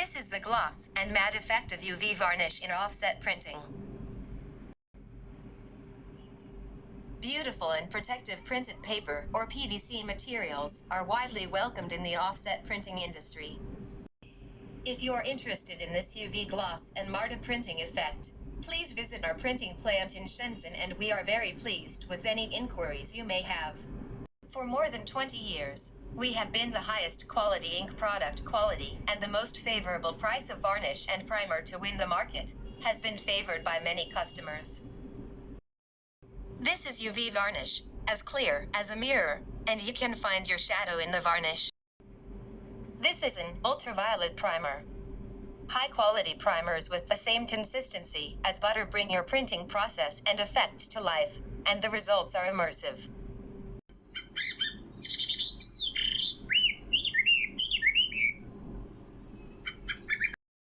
This is the gloss and matte effective UV varnish in offset printing. Beautiful and protective printed paper or PVC materials are widely welcomed in the offset printing industry. If you're interested in this UV gloss and matte printing effect, please visit our printing plant in Shenzhen, and we are very pleased with any inquiries you may have. For more than 20 years, we have been the highest quality ink product quality, and the most favorable price of varnish and primer to win the market has been favored by many customers. This is UV varnish, as clear as a mirror, and you can find your shadow in the varnish. This is an ultraviolet primer. High-quality primers with the same consistency as butter bring your printing process and effects to life, and the results are immersive.